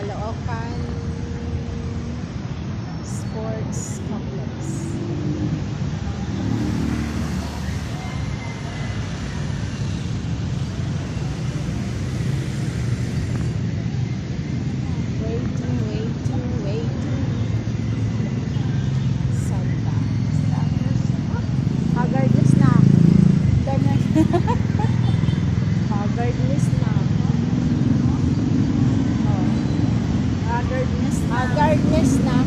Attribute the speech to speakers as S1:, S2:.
S1: Caloocan Sports Complex. Waiting. Santa. Haggardness na. Ganyan. Haggardness na. Oh. Haggardness na.